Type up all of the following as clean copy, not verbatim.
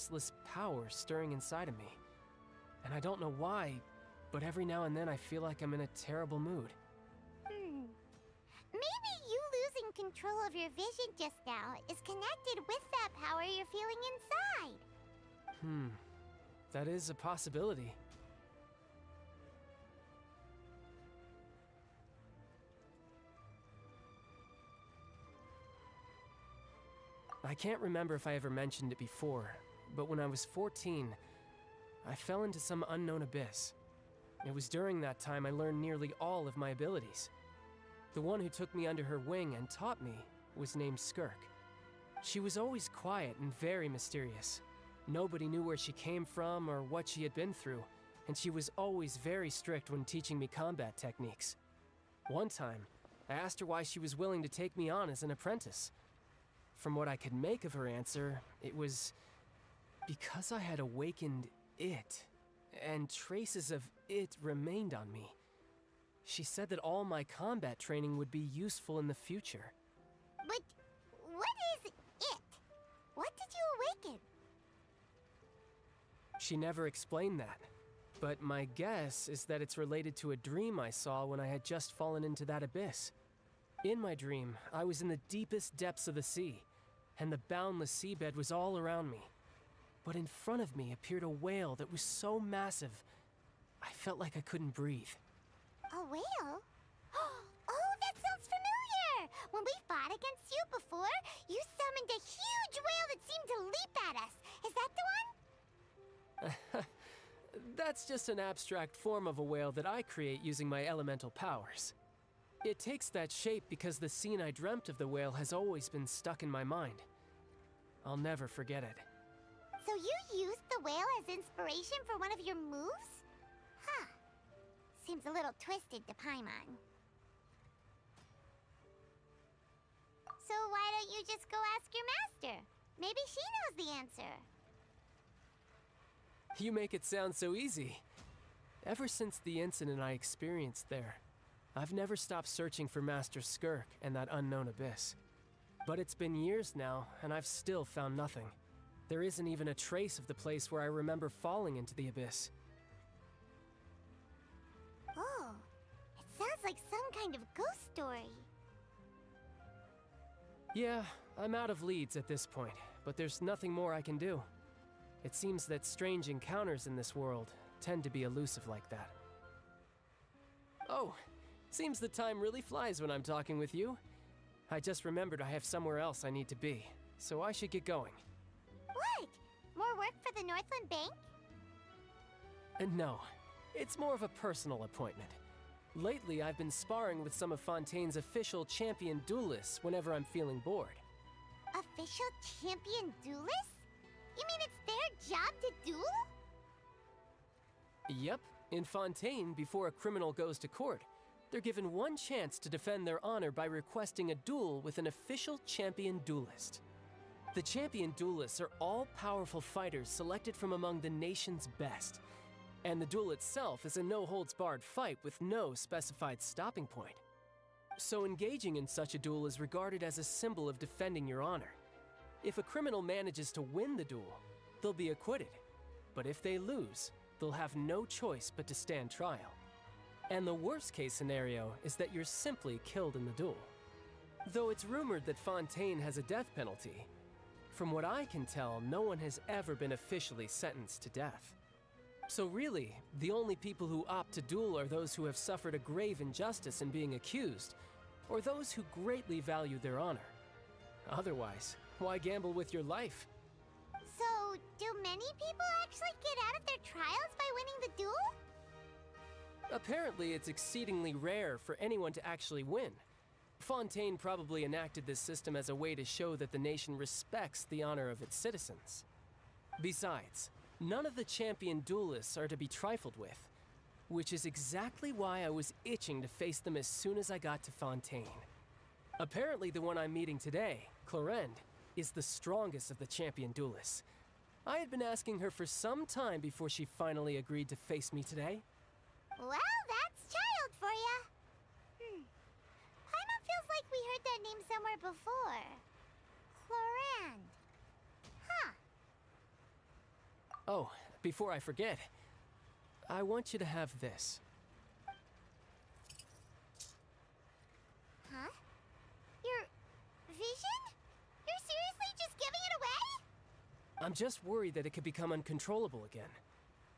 restless power stirring inside of me. And I don't know why, but every now and then I feel like I'm in a terrible mood. Maybe you losing control of your vision just now is connected with that power you're feeling inside. That is a possibility. I can't remember if I ever mentioned it before, but when I was 14, I fell into some unknown abyss. It was during that time I learned nearly all of my abilities. The one who took me under her wing and taught me was named Skirk. She was always quiet and very mysterious. Nobody knew where she came from or what she had been through, and she was always very strict when teaching me combat techniques. One time, I asked her why she was willing to take me on as an apprentice. From what I could make of her answer, it was because I had awakened it, and traces of it remained on me. She said that all my combat training would be useful in the future. But what is it? What did you awaken? She never explained that, but my guess is that it's related to a dream I saw when I had just fallen into that abyss. In my dream, I was in the deepest depths of the sea, and the boundless seabed was all around me. But in front of me appeared a whale that was so massive, I felt like I couldn't breathe. A whale? Oh, that sounds familiar! When we fought against you before, you summoned a huge whale that seemed to leap at us. Is that the one? That's just an abstract form of a whale that I create using my elemental powers. It takes that shape because the scene I dreamt of the whale has always been stuck in my mind. I'll never forget it. So you used the whale as inspiration for one of your moves? Huh. Seems a little twisted to Paimon. So why don't you just go ask your master? Maybe she knows the answer. You make it sound so easy. Ever since the incident I experienced there, I've never stopped searching for Master Skirk and that unknown abyss. But it's been years now, and I've still found nothing. There isn't even a trace of the place where I remember falling into the abyss. Oh, it sounds like some kind of ghost story. Yeah, I'm out of leads at this point, but there's nothing more I can do. It seems that strange encounters in this world tend to be elusive like that. Oh, seems the time really flies when I'm talking with you. I just remembered I have somewhere else I need to be, so I should get going. What? More work for the Northland Bank? No, it's more of a personal appointment. Lately, I've been sparring with some of Fontaine's official champion duelists whenever I'm feeling bored. Official champion duelists? You mean it's their job to duel? Yep, in Fontaine, before a criminal goes to court, they're given one chance to defend their honor by requesting a duel with an official champion duelist. The champion duelists are all-powerful fighters selected from among the nation's best, and the duel itself is a no-holds-barred fight with no specified stopping point. So engaging in such a duel is regarded as a symbol of defending your honor. If a criminal manages to win the duel, they'll be acquitted, but if they lose, they'll have no choice but to stand trial. And the worst-case scenario is that you're simply killed in the duel. Though it's rumored that Fontaine has a death penalty, from what I can tell, no one has ever been officially sentenced to death. So really, the only people who opt to duel are those who have suffered a grave injustice in being accused, or those who greatly value their honor. Otherwise, why gamble with your life? So, do many people actually get out of their trials by winning the duel? Apparently, it's exceedingly rare for anyone to actually win. Fontaine probably enacted this system as a way to show that the nation respects the honor of its citizens. Besides, none of the champion duelists are to be trifled with, which is exactly why I was itching to face them as soon as I got to Fontaine. Apparently, the one I'm meeting today, Clorinde, is the strongest of the champion duelists. I had been asking her for some time before she finally agreed to face me today. Well, that's child for ya. Paimon feels like we heard that name somewhere before. Clorinde. Huh. Oh, before I forget, I want you to have this. Huh? Your vision? You're seriously just giving it away? I'm just worried that it could become uncontrollable again.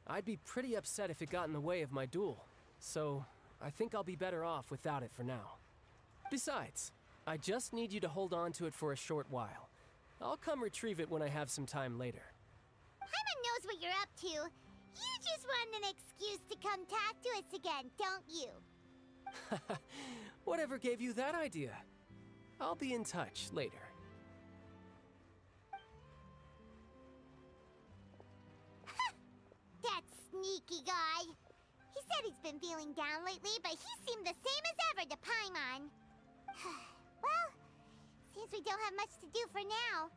I'd be pretty upset if it got in the way of my duel, so I think I'll be better off without it for now. Besides, I just need you to hold on to it for a short while. I'll come retrieve it when I have some time later. Paimon knows what you're up to. You just want an excuse to come talk to us again, don't you? Whatever gave you that idea? I'll be in touch later. That sneaky guy. He said he's been feeling down lately, but he seemed the same as ever to Paimon. Well, since we don't have much to do for now,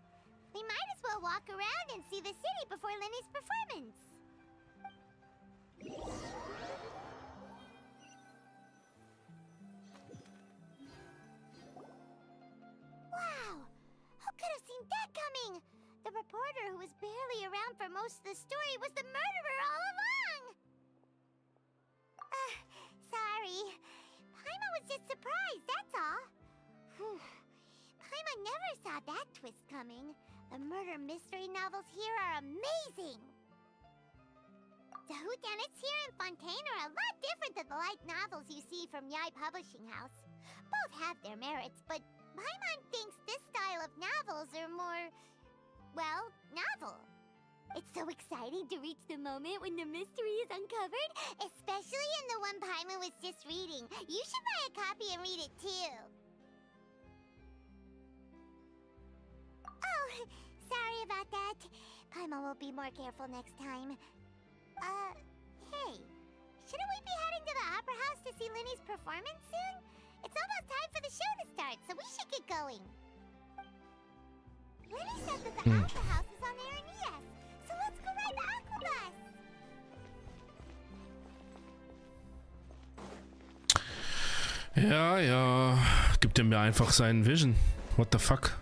we might as well walk around and see the city before Lenny's performance. Wow! Who could have seen that coming? The reporter who was barely around for most of the story was the murderer all along! Sorry. Paimon was just surprised, that's all. Whew. Paimon never saw that twist coming. The murder mystery novels here are amazing! The whodunits here in Fontaine are a lot different than the light novels you see from Yai Publishing House. Both have their merits, but Paimon thinks this style of novels are more, well, novel. It's so exciting to reach the moment when the mystery is uncovered, especially in the one Paimon was just reading. You should buy a copy and read it too. Oh, sorry about that. Paimon will be more careful next time. Hey, shouldn't we be heading to the Opera House to see Lenny's performance soon? It's almost time for the show to start, so we should get going. Lenny said that the Opera House is on there in ES, so let's go ride the Aquabus! Ja, ja. Gibt er mir einfach seinen Vision. What the fuck?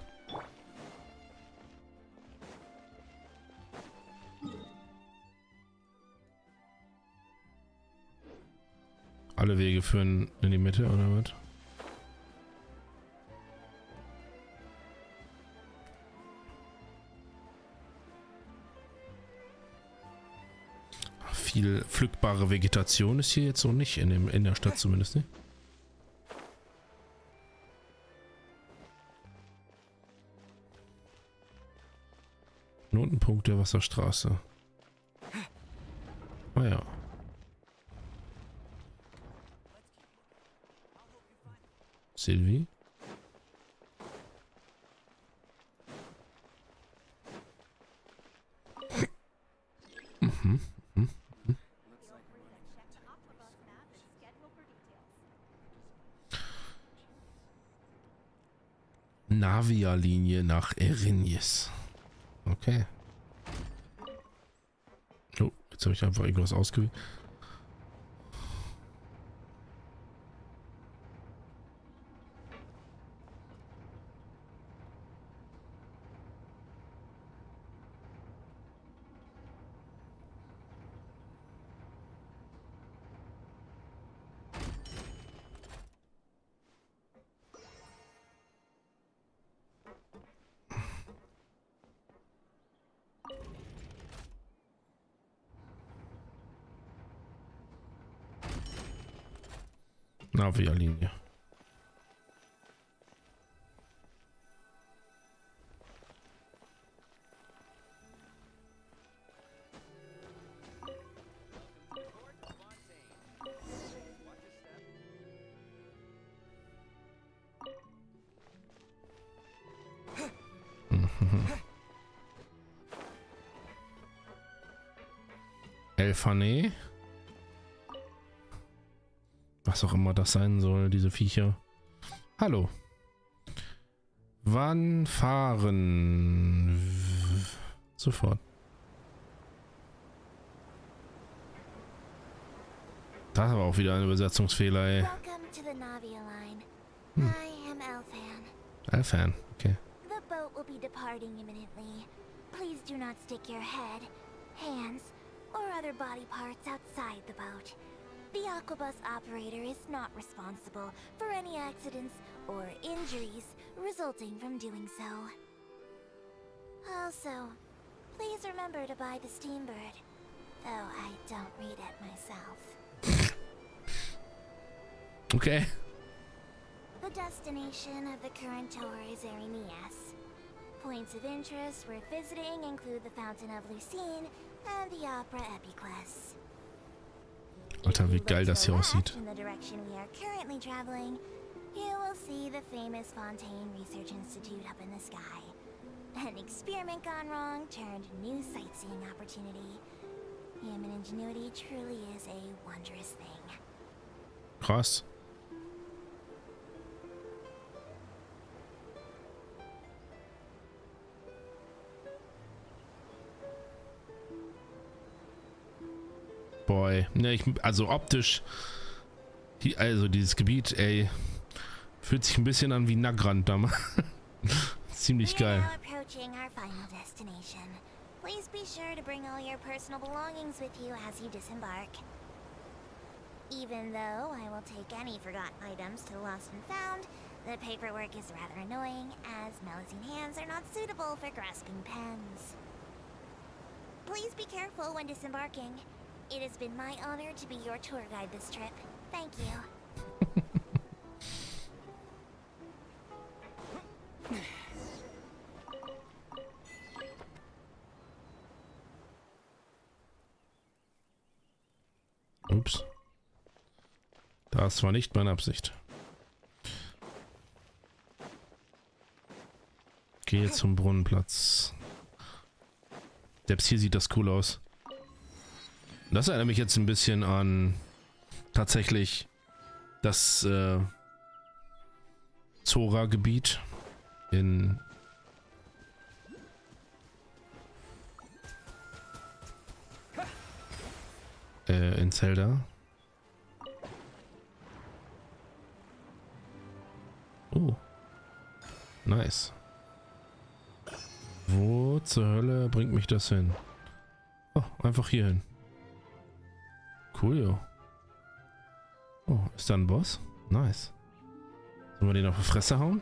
Alle Wege führen in die Mitte, oder was? Viel pflückbare Vegetation ist hier jetzt so nicht, in der Stadt zumindest nicht. Knotenpunkt der Wasserstraße. Ah ja. Sylvie? Navia-Linie nach Erinjes. Okay. Oh, jetzt habe ich einfach irgendwas ausgewählt. Navia-Linie. Elfane. Was auch immer das sein soll, diese Viecher. Hallo. Wann fahren? Sofort. Das ist aber auch wieder ein Übersetzungsfehler, ey. Welcome to the Navia line. I am Elfan. Elfan, okay. The boat will be departing imminently. Please do not stick your head. hands, or other body parts outside the boat. The aquabus operator is not responsible for any accidents or injuries resulting from doing so. Also, please remember to buy the Steambird, though I don't read it myself. Okay. The destination of the current tour is Erinias. Points of interest worth visiting include the Fountain of Lucine and the Opera Epiclese. Alter, wie geil das hier aussieht. In the direction we are currently traveling, you will see the famous Fontaine Research Institute up in the sky. An experiment gone wrong turned new sightseeing opportunity. Human ingenuity truly is a wondrous thing. Krass. Boy, ne, also optisch, also dieses Gebiet, ey, fühlt sich ein bisschen an wie Nagrand damals. Ziemlich geil. Please be sure to bring all your personal belongings with you as you disembark. Even though I will take any forgotten items to the lost and found, the paperwork is rather annoying, as Melusine hands are not suitable for grasping pens. Please be careful when disembarking. It has been my honor to be your tour guide this trip. Thank you. Ups. Das war nicht meine Absicht. Gehe zum Brunnenplatz. Selbst hier sieht das cool aus. Das erinnert mich jetzt ein bisschen an tatsächlich das Zora-Gebiet in Zelda. Oh. Nice. Wo zur Hölle bringt mich das hin? Oh, einfach hier hin. Cool, jo. Oh, ist da ein Boss? Nice. Sollen wir den auf die Fresse hauen?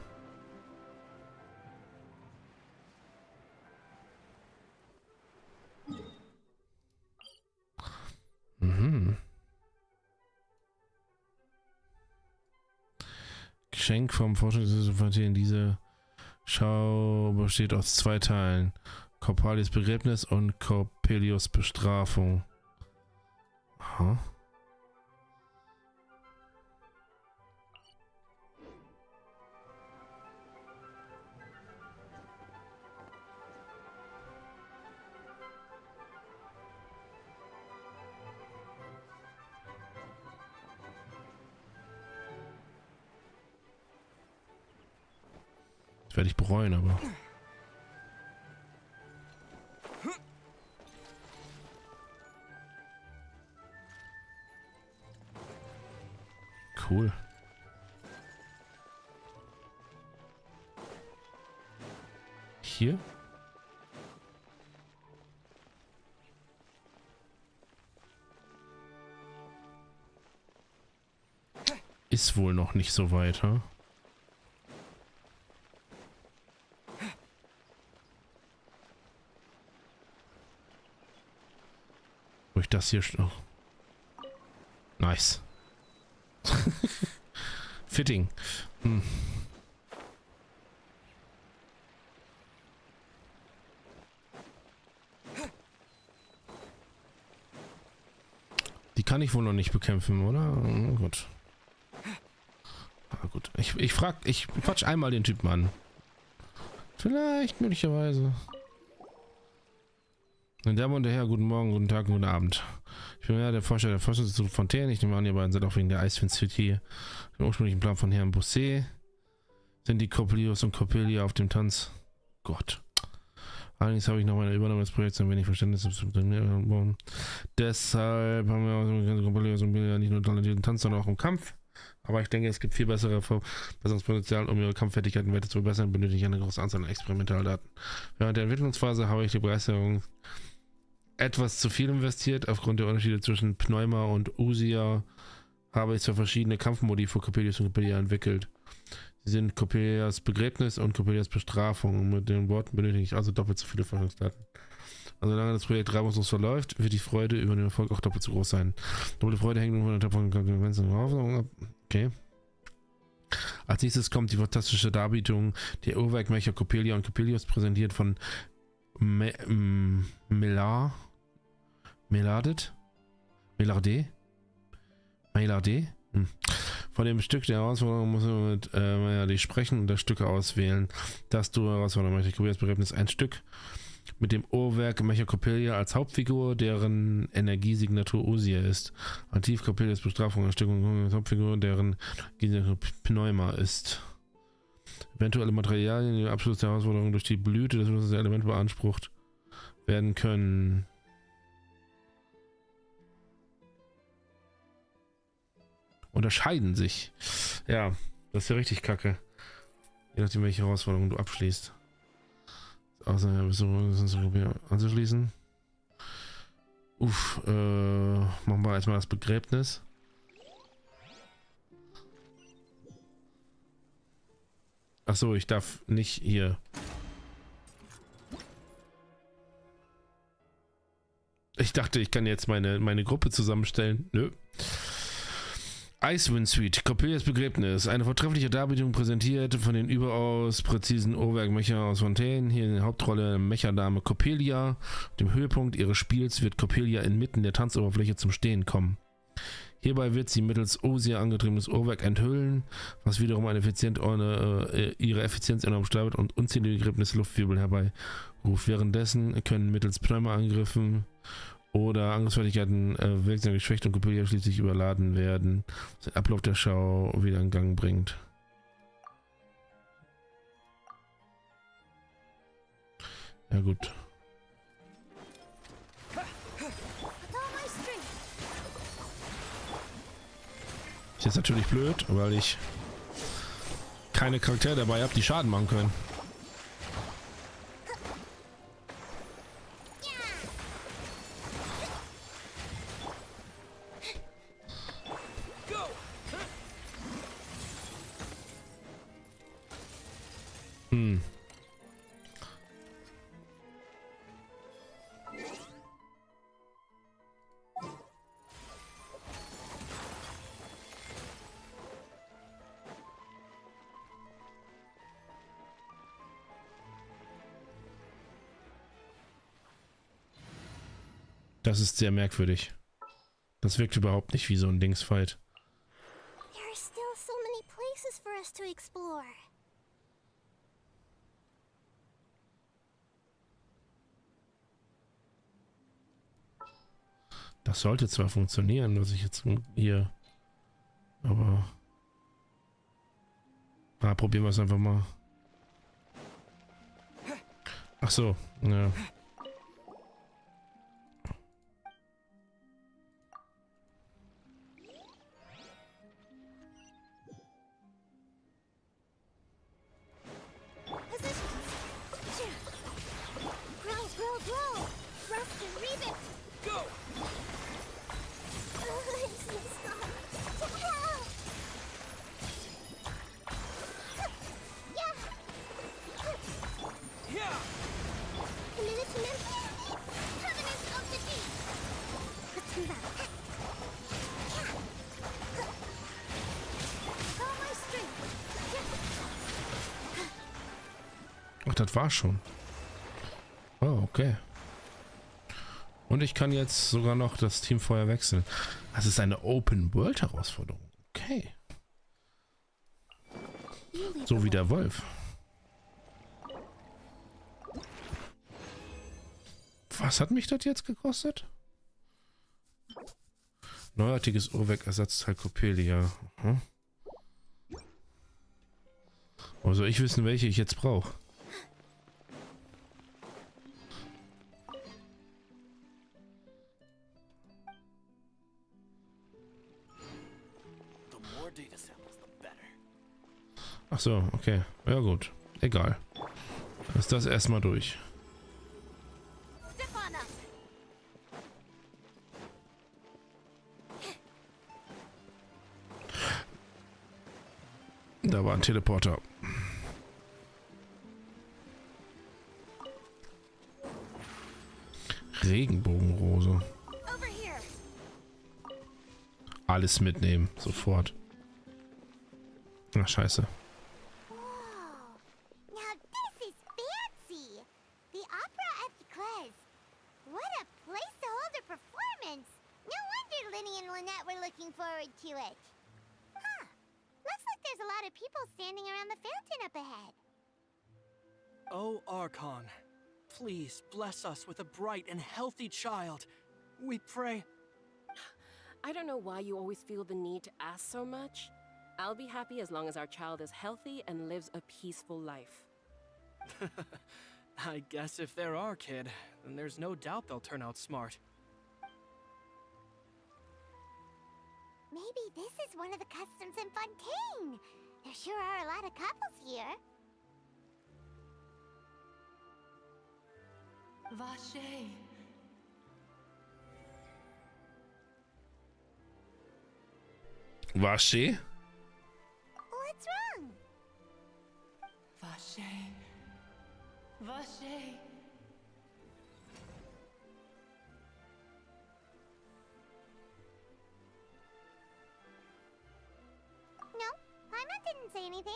Mhm. Geschenk vom Forschungsinstitut. Diese Schau besteht aus 2 Teilen. Corpalius Begräbnis und Coppelius Bestrafung. Aha. Das werde ich bereuen, aber... Cool. Hier? Ist wohl noch nicht so weit, hm? Wo ich das hier noch... Nice. Fitting. Hm. Die kann ich wohl noch nicht bekämpfen, oder? Oh, gut. Ah, gut. Ich quatsch einmal den Typen an. Vielleicht, möglicherweise. Meine Damen und Herren, guten Morgen, guten Tag, guten Abend. Ich bin der Forscher der Forschungsinstitut Fontaine. Ich nehme an, ihr beiden seid auch wegen der Icewind City. Dem ursprünglichen Plan von Herrn Bousset. Sind die Coppelius und Coppelia auf dem Tanz? Gott. Allerdings habe ich nach meiner Übernahme des Projekts ein wenig Verständnis. Deshalb haben wir Coppelius und Coppelia nicht nur talentierten Tanz, sondern auch im Kampf. Aber ich denke, es gibt viel bessere Verbesserungspotenzial, um ihre Kampffertigkeiten weiter zu verbessern, benötige ich eine große Anzahl an Experimentaldaten. Während der Entwicklungsphase habe ich die Begeisterung etwas zu viel investiert. Aufgrund der Unterschiede zwischen Pneuma und Usia habe ich zwei verschiedene Kampfmodi für Coppelius und Coppelia entwickelt. Sie sind Coppelias Begräbnis und Coppelias Bestrafung. Mit den Worten benötige ich also doppelt so viele Forschungsdaten. Also solange das Projekt reibungslos verläuft, wird die Freude über den Erfolg auch doppelt so groß sein. Doppelte Freude hängt von der Konsequenzen und Hoffnung ab. Okay. Als nächstes kommt die fantastische Darbietung der Urwaldmecher Coppelia und Coppelius, präsentiert von Melardet? Von dem Stück der Herausforderung muss man mit die Sprechen und der Stücke auswählen. Das du Herausforderung möchtest. Coppelias Begräbnis ein Stück mit dem Uhrwerk Menge Coppelia als Hauptfigur, deren Energiesignatur Usia ist. Aktiv Coppelias Bestrafung ein Stück als Hauptfigur, deren Pneuma ist. Eventuelle Materialien, die im Abschluss der Herausforderung durch die Blüte des Elements beansprucht werden können. Unterscheiden sich. Ja, das ist ja richtig kacke. Je nachdem, welche Herausforderung du abschließt. Also, ja, anzuschließen. Machen wir erstmal das Begräbnis. Achso, ich darf nicht hier. Ich dachte, ich kann jetzt meine Gruppe zusammenstellen. Nö. Icewind Suite, Coppelias Begräbnis. Eine vortreffliche Darbietung präsentiert von den überaus präzisen Uhrwerkmecher aus Fontaine. Hier in der Hauptrolle Mecherdame Coppelia. Dem Höhepunkt ihres Spiels wird Coppelia inmitten der Tanzoberfläche zum Stehen kommen. Hierbei wird sie mittels Usia angetriebenes Uhrwerk enthüllen, was wiederum ihre Effizienz enorm steigert und unzählige Begräbnisluftwirbel herbeiruft. Währenddessen können mittels Pneuma-Angriffen oder Angriffsfertigkeiten wirksam geschwächt und Coppelia schließlich überladen werden, was den Ablauf der Schau wieder in Gang bringt. Ja gut. Ist jetzt natürlich blöd, weil ich keine Charaktere dabei habe, die Schaden machen können. Das ist sehr merkwürdig. Das wirkt überhaupt nicht wie so ein Dingsfight. There are still so many places for us to explore. Das sollte zwar funktionieren, was ich jetzt hier... Aber... probieren wir es einfach mal. Ach so, ja. Ach, das war schon. Oh, okay. Und ich kann jetzt sogar noch das Team vorher wechseln. Das ist eine Open-World-Herausforderung. Okay. So wie der Wolf. Was hat mich das jetzt gekostet? Neuartiges Uhrwerk Ersatzteil Coppelia. Wo soll ich wissen, welche ich jetzt brauche? Ach so, okay. Ja gut. Egal. Dann ist das erstmal durch. Da war ein Teleporter. Regenbogenrose. Alles mitnehmen, sofort. Ach, scheiße. Whoa. Now this is fancy. The opera at the Clays. What a place to hold a performance. No wonder Linny and Lynette were looking forward to it. Huh. Looks like there's a lot of people standing around the fountain up ahead. Oh, Archon, please bless us with a bright and healthy child. We pray. I don't know why you always feel the need to ask so much. I'll be happy as long as our child is healthy and lives a peaceful life. I guess if they're our kid, then there's no doubt they'll turn out smart. Maybe this is one of the customs in Fontaine. There sure are a lot of couples here. Vache. Vache? What's wrong? Vache. Vache. No, Paimon didn't say anything.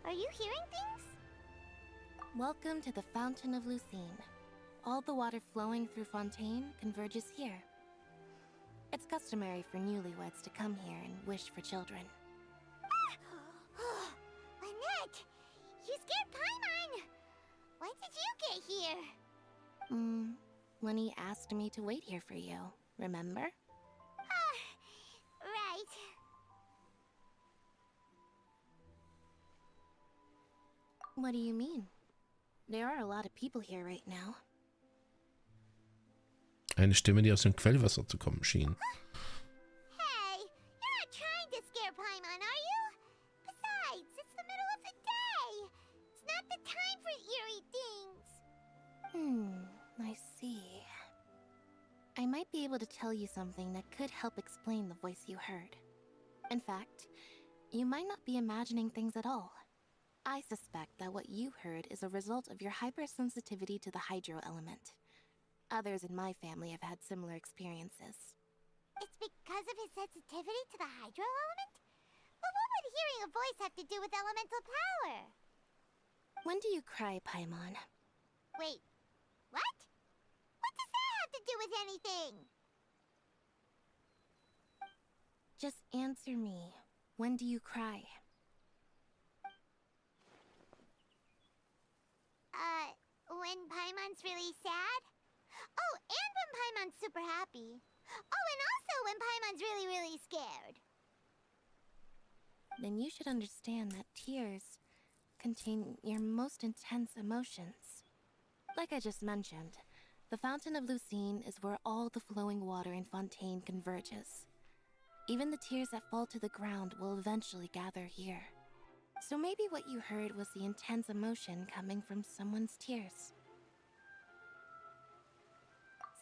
Are you hearing things? Welcome to the Fountain of Lucine. All the water flowing through Fontaine converges here. It's customary for newlyweds to come here and wish for children. Lynette! You scared Paimon! When did you get here? Lenny asked me to wait here for you, remember? Right. What do you mean? There are a lot of people here right now. Eine Stimme, die aus dem Quellwasser zu kommen schien. Hey, you're not trying to scare Paimon, are you? Besides, it's the middle of the day. It's not the time for eerie things. I see. I might be able to tell you something that could help explain the voice you heard. In fact, you might not be imagining things at all. I suspect that what you heard is a result of your hypersensitivity to the hydro element. Others in my family have had similar experiences. It's because of his sensitivity to the hydro element? But what would hearing a voice have to do with elemental power? When do you cry, Paimon? Wait, what? What does that have to do with anything? Just answer me. When do you cry? When Paimon's really sad? Oh, and when Paimon's super happy. Oh, and also when Paimon's really, really scared. Then you should understand that tears contain your most intense emotions. Like I just mentioned, the Fountain of Lucine is where all the flowing water in Fontaine converges. Even the tears that fall to the ground will eventually gather here. So maybe what you heard was the intense emotion coming from someone's tears.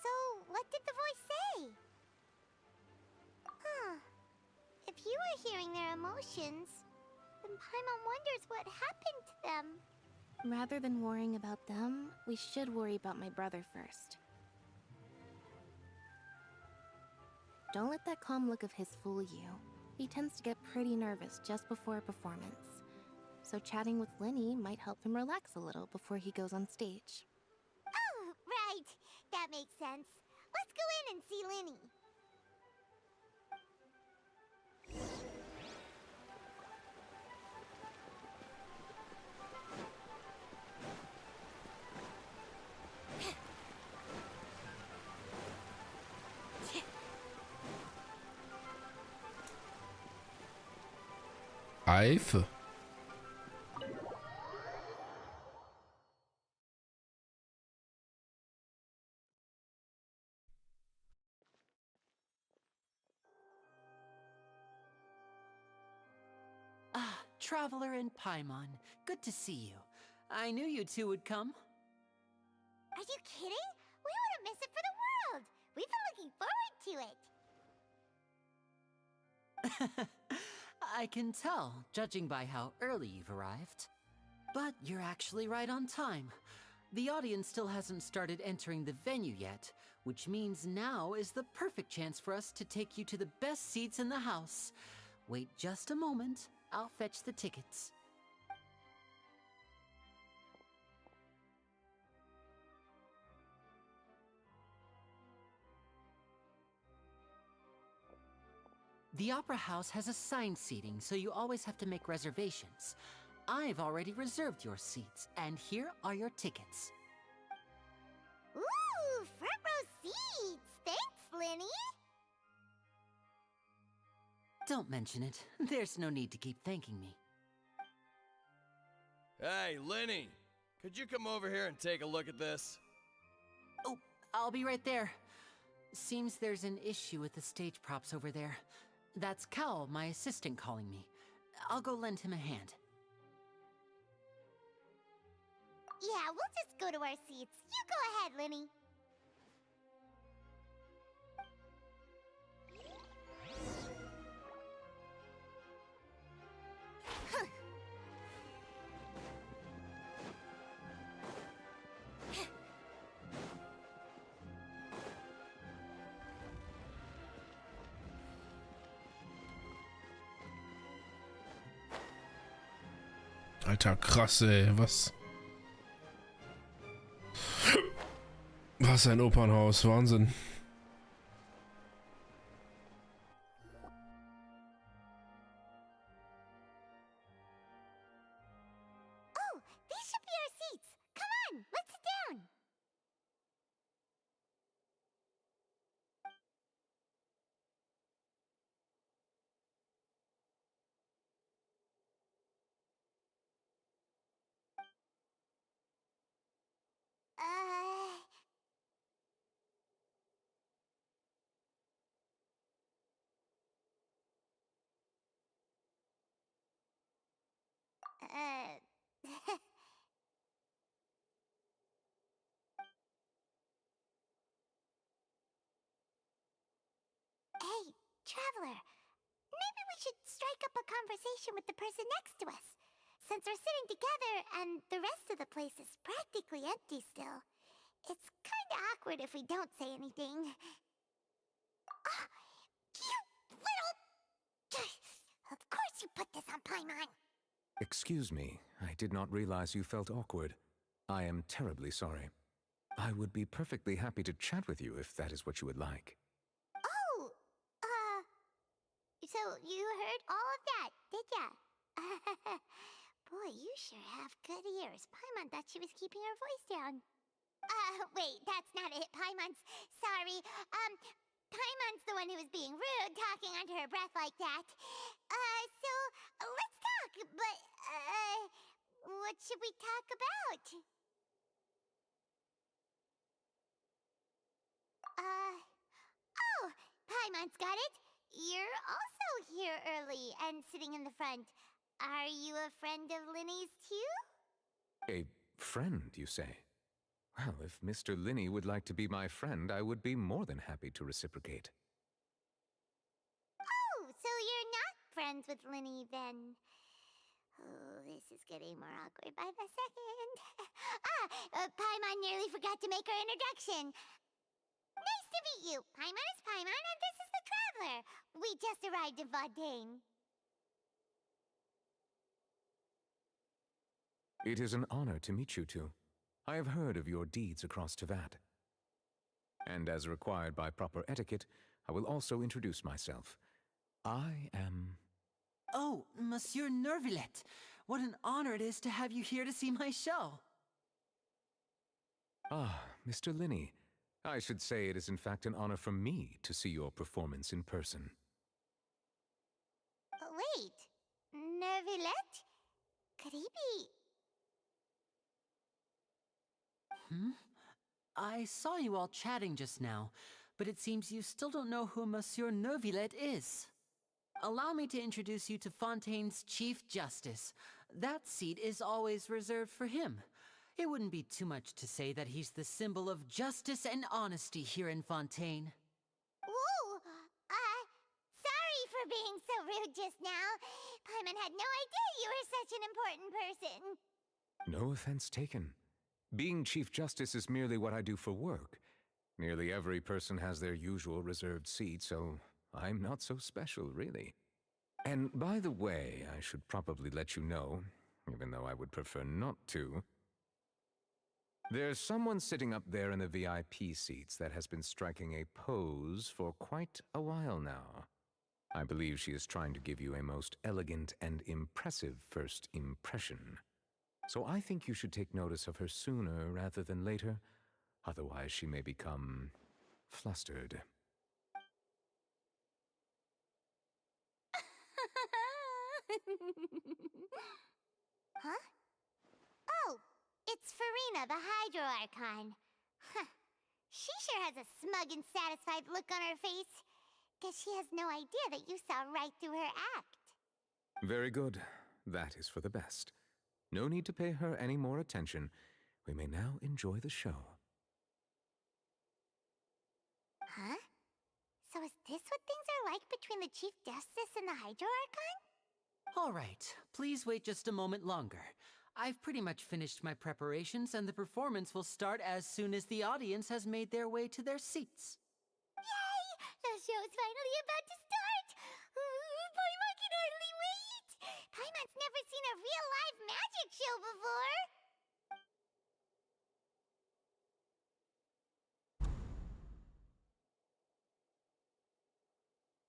So, what did the voice say? If you were hearing their emotions, then Paimon wonders what happened to them. Rather than worrying about them, we should worry about my brother first. Don't let that calm look of his fool you. He tends to get pretty nervous just before a performance. So chatting with Lenny might help him relax a little before he goes on stage. Oh, right. That makes sense. Let's go in and see Lenny. Eife. Traveler and Paimon, good to see you. I knew you two would come. Are you kidding? We wouldn't miss it for the world. We've been looking forward to it. I can tell, judging by how early you've arrived. But you're actually right on time. The audience still hasn't started entering the venue yet, which means now is the perfect chance for us to take you to the best seats in the house. Wait just a moment, I'll fetch the tickets. The Opera House has assigned seating, so you always have to make reservations. I've already reserved your seats, and here are your tickets. Ooh, front row seats! Thanks, Linny! Don't mention it. There's no need to keep thanking me. Hey, Lenny! Could you come over here and take a look at this? Oh, I'll be right there. Seems there's an issue with the stage props over there. That's Cal, my assistant, calling me. I'll go lend him a hand. Yeah, we'll just go to our seats. You go ahead, Linny. Alter, krass, ey. Was ein Opernhaus. Wahnsinn. Oh, these should be our seats. Come on, let's sit down. Hey, traveler. Maybe we should strike up a conversation with the person next to us. Since we're sitting together and the rest of the place is practically empty still, it's kinda awkward if we don't say anything. Ah, you little... Of course you put this on Paimon. Excuse me, I did not realize you felt awkward. I am terribly sorry. I would be perfectly happy to chat with you if that is what you would like. Oh, so you heard all of that, did ya? Boy, you sure have good ears. Paimon thought she was keeping her voice down. Wait, that's not it. Paimon's sorry. Paimon's the one who was being rude, talking under her breath like that. So let's talk, but, what should we talk about? Oh, Paimon's got it. You're also here early and sitting in the front. Are you a friend of Linny's too? A friend, you say? Well, if Mr. Linny would like to be my friend, I would be more than happy to reciprocate. Oh, so you're not friends with Linny then? Oh, this is getting more awkward by the second. Paimon nearly forgot to make her introduction. Nice to meet you. Paimon is Paimon, and this is the Traveler. We just arrived in Fontaine. It is an honor to meet you two. I have heard of your deeds across Tevat. And as required by proper etiquette, I will also introduce myself. I am... Oh, Monsieur Nervillet. What an honor it is to have you here to see my show. Ah, Mr. Linny. I should say it is in fact an honor for me to see your performance in person. Wait, Nervillet? Could he be... I saw you all chatting just now, but it seems you still don't know who Monsieur Nervillet is. Allow me to introduce you to Fontaine's Chief Justice. That seat is always reserved for him. It wouldn't be too much to say that he's the symbol of justice and honesty here in Fontaine. Ooh, sorry for being so rude just now. Paimon had no idea you were such an important person. No offense taken. Being Chief Justice is merely what I do for work. Nearly every person has their usual reserved seat, so I'm not so special, really. And by the way, I should probably let you know, even though I would prefer not to. There's someone sitting up there in the VIP seats that has been striking a pose for quite a while now. I believe she is trying to give you a most elegant and impressive first impression. So I think you should take notice of her sooner rather than later. Otherwise, she may become flustered. Huh? Oh, it's Farina, the Hydro Archon. Huh. She sure has a smug and satisfied look on her face. Guess she has no idea that you saw right through her act. Very good. That is for the best. No need to pay her any more attention. We may now enjoy the show. Huh? So is this what things are like between the Chief Justice and the Hydro Archon? All right, please wait just a moment longer. I've pretty much finished my preparations, and the performance will start as soon as the audience has made their way to their seats. Yay! The show's finally about to start! Paimon can hardly wait! Paimon's never seen a real live magic show before!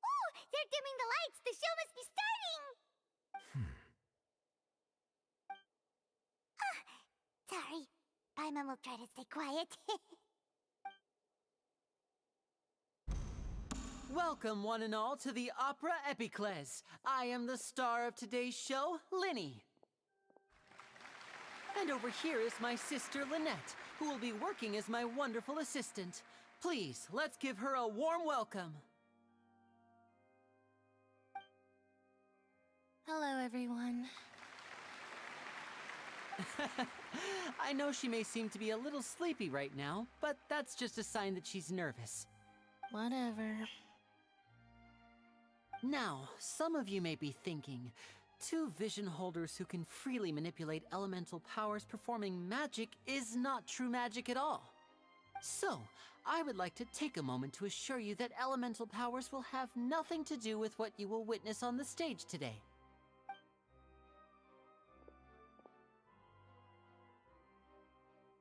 Ooh! They're dimming the lights! The show must be starting! Sorry. Paimon will try to stay quiet. Welcome, one and all, to the Opera Epiclese. I am the star of today's show, Linny. And over here is my sister, Lynette, who will be working as my wonderful assistant. Please, let's give her a warm welcome. Hello, everyone. I know she may seem to be a little sleepy right now, but that's just a sign that she's nervous. Whatever. Now, some of you may be thinking, two vision holders who can freely manipulate elemental powers performing magic is not true magic at all. So, I would like to take a moment to assure you that elemental powers will have nothing to do with what you will witness on the stage today.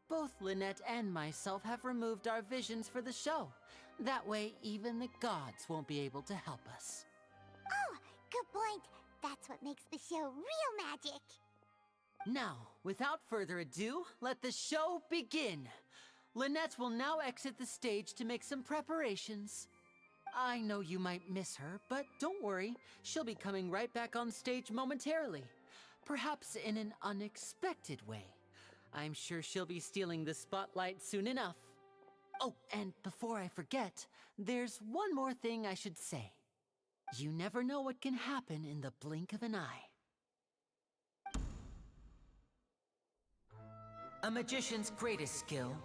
Both Lynette and myself have removed our visions for the show. That way, even the gods won't be able to help us. Oh, good point. That's what makes the show real magic. Now, without further ado, let the show begin. Lynette will now exit the stage to make some preparations. I know you might miss her, but don't worry. She'll be coming right back on stage momentarily. Perhaps in an unexpected way. I'm sure she'll be stealing the spotlight soon enough. Oh, and before I forget, there's one more thing I should say. You never know what can happen in the blink of an eye. A magician's greatest skill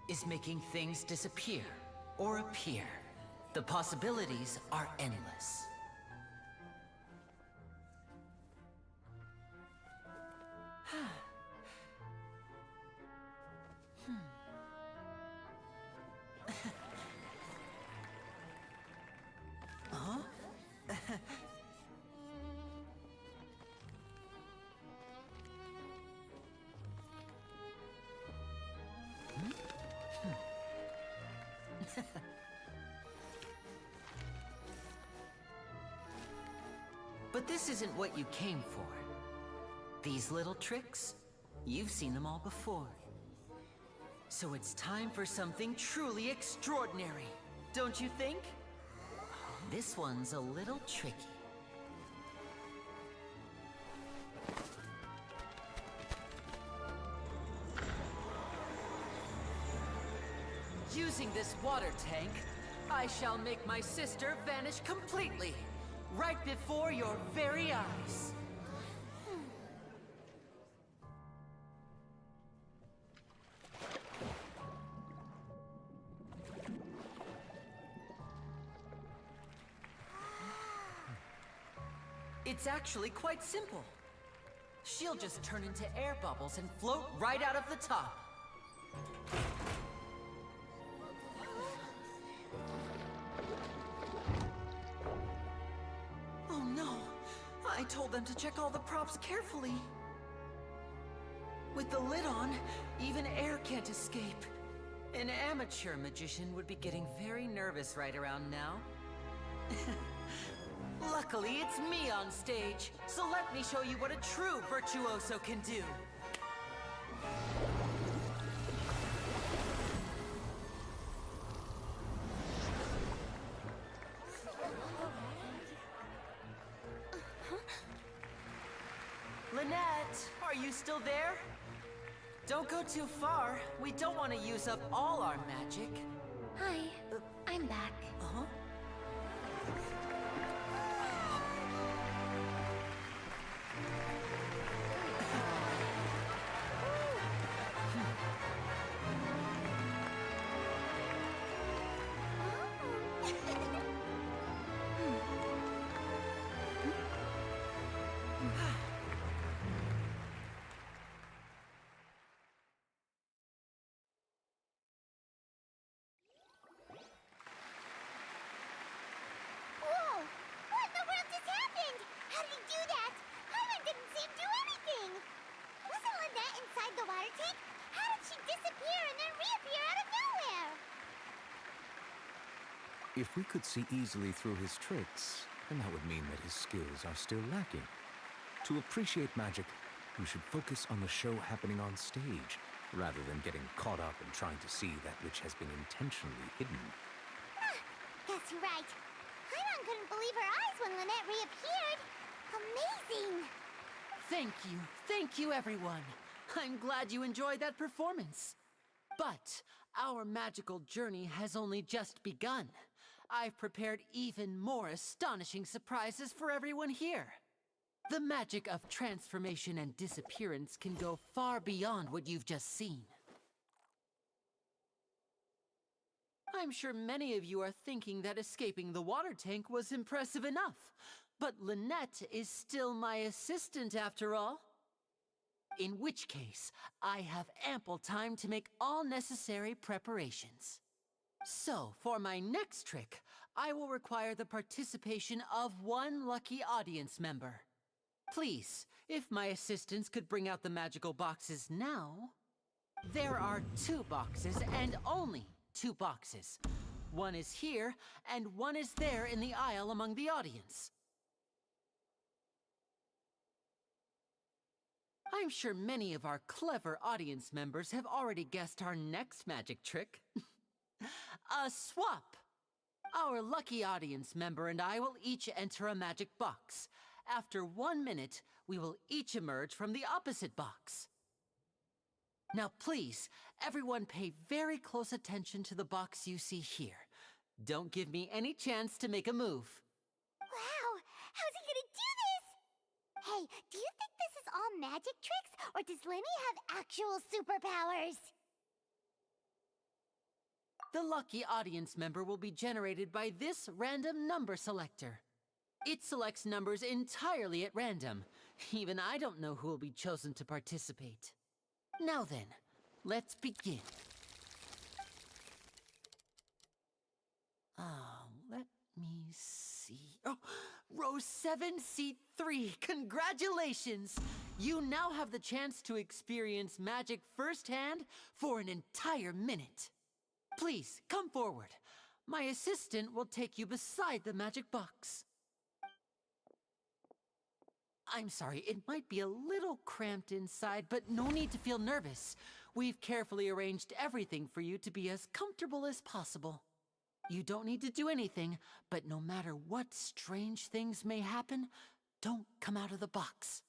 is making things disappear or appear. The possibilities are endless. But this isn't what you came for. These little tricks, you've seen them all before. So it's time for something truly extraordinary, don't you think? This one's a little tricky. Using this water tank, I shall make my sister vanish completely, right before your very eyes. It's actually quite simple. She'll just turn into air bubbles and float right out of the top. Oh no! I told them to check all the props carefully. With the lid on, even air can't escape. An amateur magician would be getting very nervous right around now. Luckily, it's me on stage, so let me show you what a true virtuoso can do. Lynette, are you still there? Don't go too far. We don't want to use up all our magic. Hi, I'm back. Uh-huh. Whoa! What in the world just happened? How did he do that? Paimon didn't see him do anything. Wasn't Lynette inside the water tank? How did she disappear and then reappear out of nowhere? If we could see easily through his tricks, then that would mean that his skills are still lacking. To appreciate magic, you should focus on the show happening on stage, rather than getting caught up in trying to see that which has been intentionally hidden. Guess you're right. Paimon couldn't believe her eyes when Lynette reappeared. Amazing! Thank you everyone. I'm glad you enjoyed that performance. But our magical journey has only just begun. I've prepared even more astonishing surprises for everyone here. The magic of transformation and disappearance can go far beyond what you've just seen. I'm sure many of you are thinking that escaping the water tank was impressive enough, but Lynette is still my assistant after all. In which case, I have ample time to make all necessary preparations. So, for my next trick, I will require the participation of one lucky audience member. Please, if my assistants could bring out the magical boxes now. There are 2 boxes and only 2 boxes. One is here, and one is there in the aisle among the audience. I'm sure many of our clever audience members have already guessed our next magic trick. A swap! Our lucky audience member and I will each enter a magic box. After 1 minute, we will each emerge from the opposite box. Now please, everyone pay very close attention to the box you see here. Don't give me any chance to make a move. Wow! How's he gonna do this? Hey, do you think this is all magic tricks, or does Lenny have actual superpowers? The lucky audience member will be generated by this random number selector. It selects numbers entirely at random. Even I don't know who will be chosen to participate. Now then, let's begin. Let me see. Oh, row 7, seat 3. Congratulations! You now have the chance to experience magic firsthand for an entire minute. Please, come forward. My assistant will take you beside the magic box. I'm sorry, it might be a little cramped inside, but no need to feel nervous. We've carefully arranged everything for you to be as comfortable as possible. You don't need to do anything, but no matter what strange things may happen, don't come out of the box.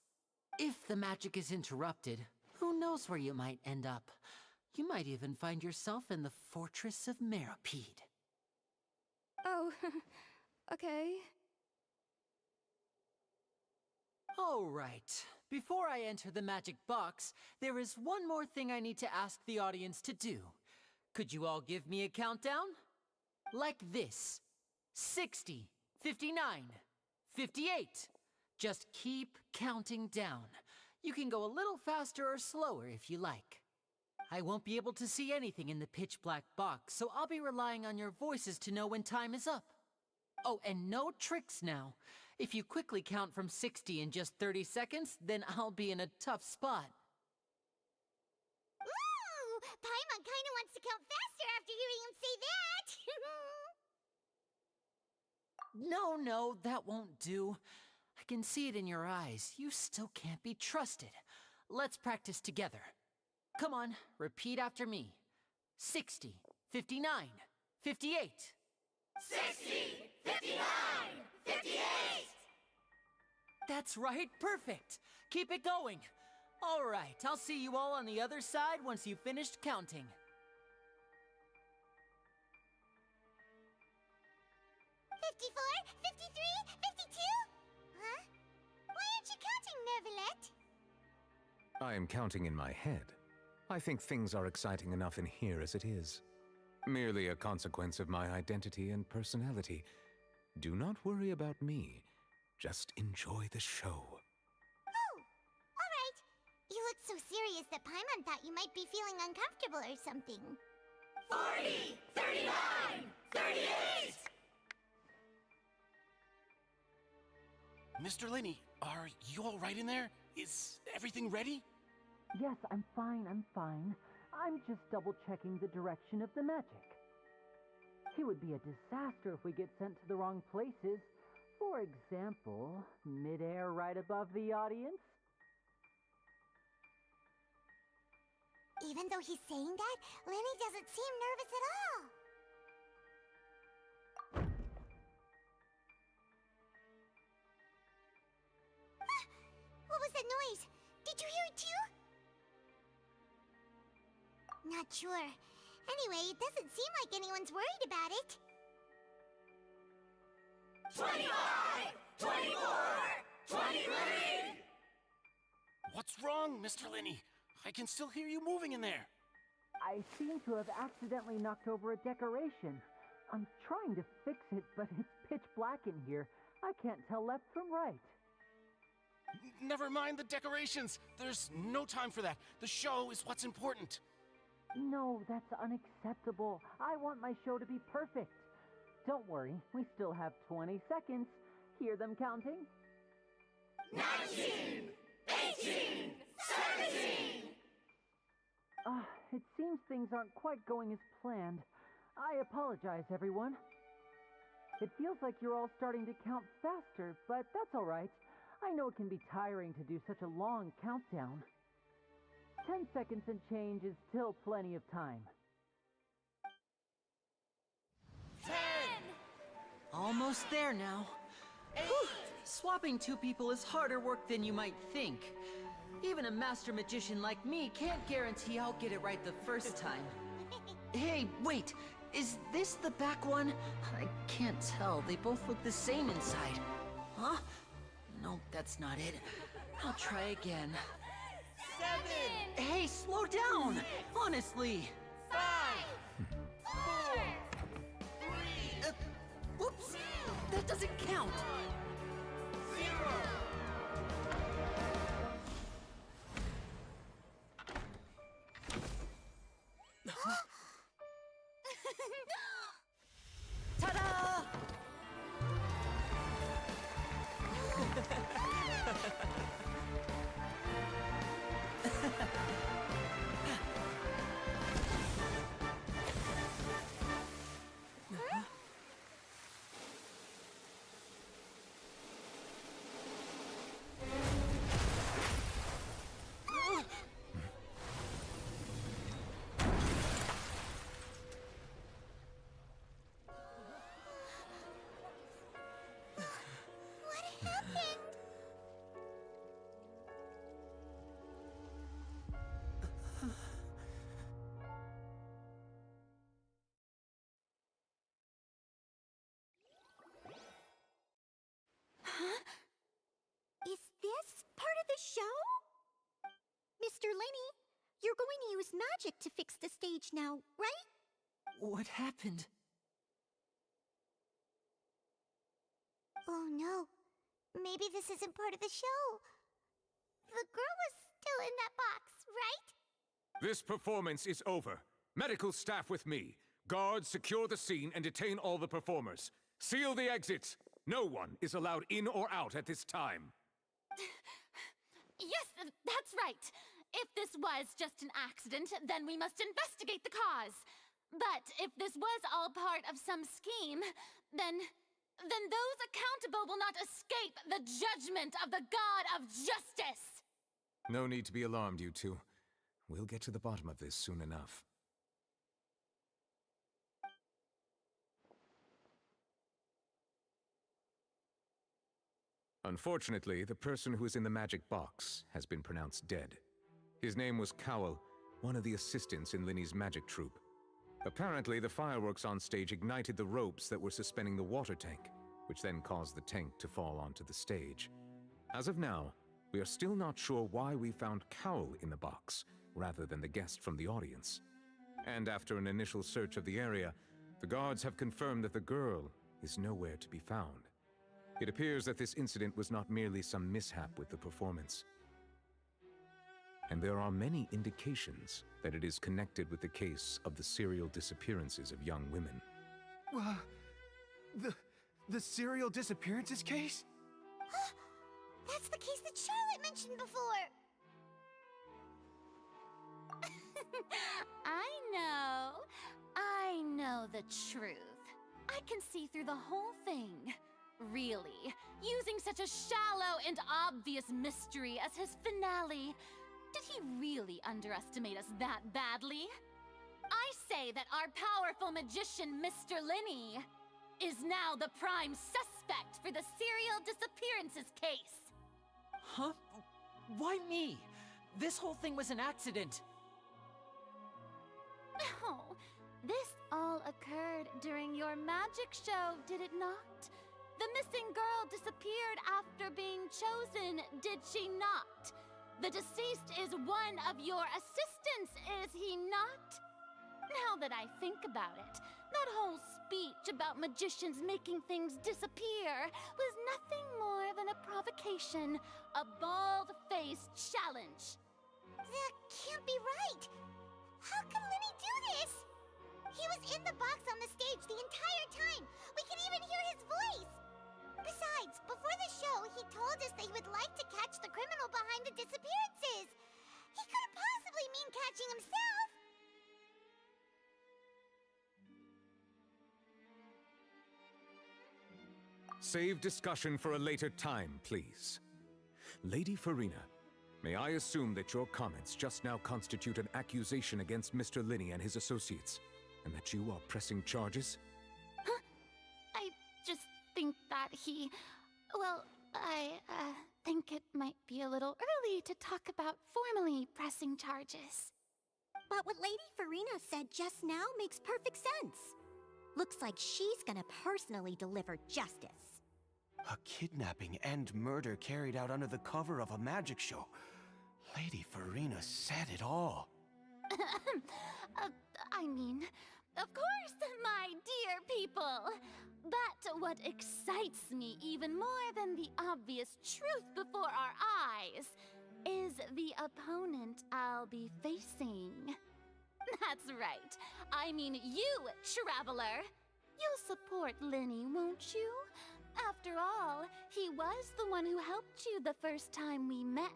If the magic is interrupted, who knows where you might end up? You might even find yourself in the Fortress of Meropide. Oh, okay. All right. Before I enter the magic box, there is one more thing I need to ask the audience to do. Could you all give me a countdown? Like this. 60, 59, 58, Just keep counting down. You can go a little faster or slower if you like. I won't be able to see anything in the pitch black box, so I'll be relying on your voices to know when time is up. Oh, and no tricks now. If you quickly count from 60 in just 30 seconds, then I'll be in a tough spot. Ooh! Paimon kinda wants to count faster after hearing him say that! No, that won't do. I can see it in your eyes. You still can't be trusted. Let's practice together. Come on, repeat after me. 60, 59, 58. 60! 59! 58! That's right, perfect. Keep it going. All right, I'll see you all on the other side once you've finished counting. 54, 53, 52? Huh? Why aren't you counting, Nervalet? I am counting in my head. I think things are exciting enough in here as it is. Merely a consequence of my identity and personality. Do not worry about me. Just enjoy the show. Oh, all right. You look so serious that Paimon thought you might be feeling uncomfortable or something. 40, 39, 38! Mr. Linney, are you all right in there? Is everything ready? Yes, I'm fine. I'm just double-checking the direction of the magic. It would be a disaster if we get sent to the wrong places. For example, mid-air right above the audience. Even though he's saying that, Lenny doesn't seem nervous at all. Ah! What was that noise? Did you hear it too? Not sure. Anyway, it doesn't seem like anyone's worried about it. 25! 24! 23! What's wrong, Mr. Linney? I can still hear you moving in there. I seem to have accidentally knocked over a decoration. I'm trying to fix it, but it's pitch black in here. I can't tell left from right. Never mind the decorations. There's no time for that. The show is what's important. No, that's unacceptable. I want my show to be perfect. Don't worry, we still have 20 seconds. Hear them counting? 19! 18! 17! It seems things aren't quite going as planned. I apologize, everyone. It feels like you're all starting to count faster, but that's all right. I know it can be tiring to do such a long countdown. 10 seconds and change is still plenty of time. 10! Almost there now. Whew. Swapping two people is harder work than you might think. Even a master magician like me can't guarantee I'll get it right the first time. Hey, wait! Is this the back one? I can't tell. They both look the same inside. Huh? No, that's not it. I'll try again. 7! Hey, slow down! Honestly! 5! 4! 3! Whoops! That doesn't count! 0! Ta-da! Is this part of the show? Mr. Linney, you're going to use magic to fix the stage now, right? What happened? Oh no. maybe this isn't part of the show. The girl was still in that box, right? This performance is over. Medical staff with me. Guards, secure the scene and detain all the performers. Seal the exits. No one is allowed in or out at this time. Yes, that's right. If this was just an accident, then we must investigate the cause. But if this was all part of some scheme, then those accountable will not escape the judgment of the God of Justice. No need to be alarmed, you two. We'll get to the bottom of this soon enough. Unfortunately, the person who is in the magic box has been pronounced dead. His name was Cowell, one of the assistants in Linny's magic troupe. Apparently, the fireworks on stage ignited the ropes that were suspending the water tank, which then caused the tank to fall onto the stage. As of now, we are still not sure why we found Cowell in the box, rather than the guest from the audience. And after an initial search of the area, the guards have confirmed that the girl is nowhere to be found. It appears that this incident was not merely some mishap with the performance. And there are many indications that it is connected with the case of the serial disappearances of young women. The serial disappearances case? That's the case that Charlotte mentioned before. I know the truth. I can see through the whole thing. Really, using such a shallow and obvious mystery as his finale. Did he really underestimate us that badly? I say that our powerful magician, Mr. Linny, is now the prime suspect for the serial disappearances case. Huh? Why me? This whole thing was an accident. No, this all occurred during your magic show, did it not? The missing girl disappeared after being chosen, did she not? The deceased is one of your assistants, is he not? Now that I think about it, that whole speech about magicians making things disappear was nothing more than a provocation, a bald-faced challenge. That can't be right. How can Linny do this? He was in the box on the stage the entire time. We can even hear his voice. Besides, before the show, he told us that he would like to catch the criminal behind the disappearances. He couldn't possibly mean catching himself. Save discussion for a later time, please. Lady Farina, may I assume that your comments just now constitute an accusation against Mr. Linny and his associates, and that you are pressing charges? Huh? I just think that he... Well, I think it might be a little early to talk about formally pressing charges. But what Lady Farina said just now makes perfect sense. Looks like she's gonna personally deliver justice. A kidnapping and murder carried out under the cover of a magic show. Lady Farina said it all. I mean, of course, my dear people. But what excites me even more than the obvious truth before our eyes is the opponent I'll be facing. That's right. I mean you, Traveler. You'll support Linny, won't you? After all, he was the one who helped you the first time we met.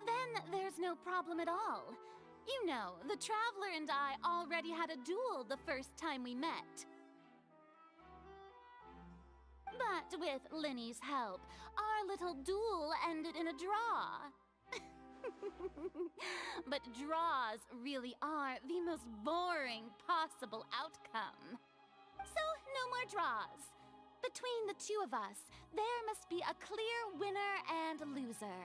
Then there's no problem at all. You know, the Traveler and I already had a duel the first time we met. But with Linny's help, our little duel ended in a draw. But draws really are the most boring possible outcome. So, no more draws. Between the two of us, there must be a clear winner and loser.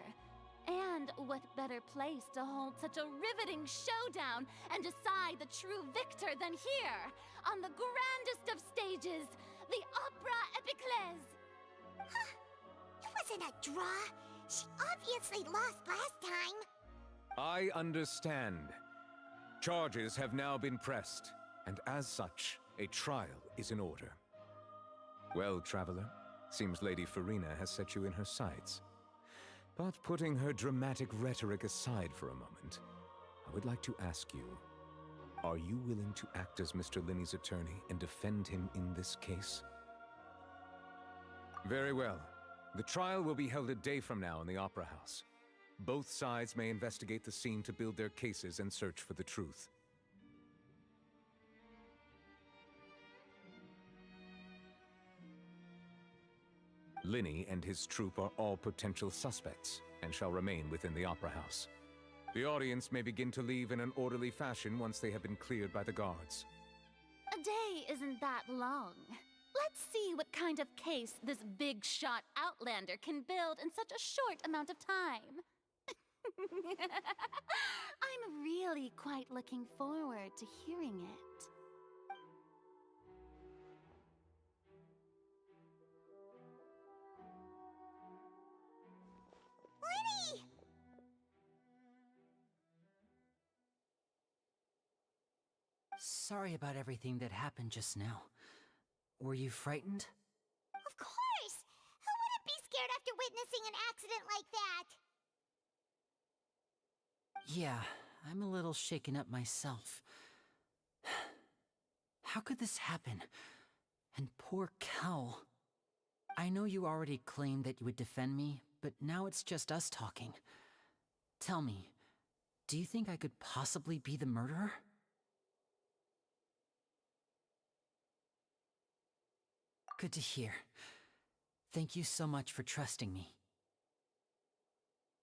And what better place to hold such a riveting showdown and decide the true victor than here, on the grandest of stages, the Opera Epiclese. Huh? It wasn't a draw. She obviously lost last time. I understand. Charges have now been pressed, and as such, a trial is in order. Well, traveler, seems Lady Farina has set you in her sights. But putting her dramatic rhetoric aside for a moment, I would like to ask you, are you willing to act as Mr. Linney's attorney and defend him in this case? Very well. The trial will be held a day from now in the Opera House. Both sides may investigate the scene to build their cases and search for the truth. Linney and his troupe are all potential suspects and shall remain within the Opera House. The audience may begin to leave in an orderly fashion once they have been cleared by the guards. A day isn't that long. Let's see what kind of case this big shot outlander can build in such a short amount of time. I'm really quite looking forward to hearing it. Lenny! Sorry about everything that happened just now. Were you frightened? Of course! Who wouldn't be scared after witnessing an accident like that? Yeah, I'm a little shaken up myself. How could this happen? And poor Cal. I know you already claimed that you would defend me, but now it's just us talking. Tell me, do you think I could possibly be the murderer? Good to hear. Thank you so much for trusting me.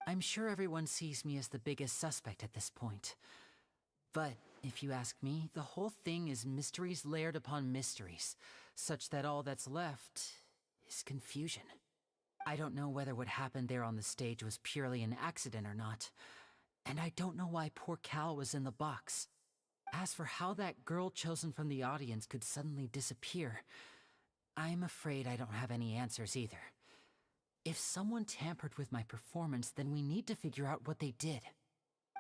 I'm sure everyone sees me as the biggest suspect at this point. But, if you ask me, the whole thing is mysteries layered upon mysteries, such that all that's left is confusion. I don't know whether what happened there on the stage was purely an accident or not, and I don't know why poor Cal was in the box. As for how that girl chosen from the audience could suddenly disappear, I'm afraid I don't have any answers either. If someone tampered with my performance, then we need to figure out what they did.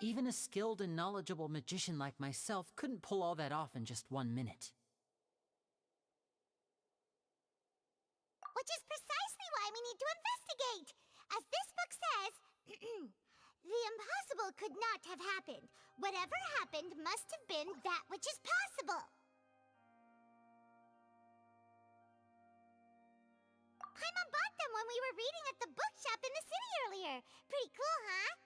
Even a skilled and knowledgeable magician like myself couldn't pull all that off in just 1 minute. Which is precisely why we need to investigate. As this book says, the impossible could not have happened. Whatever happened must have been that which is possible. Paimon bought them when we were reading at the bookshop in the city earlier. Pretty cool, huh?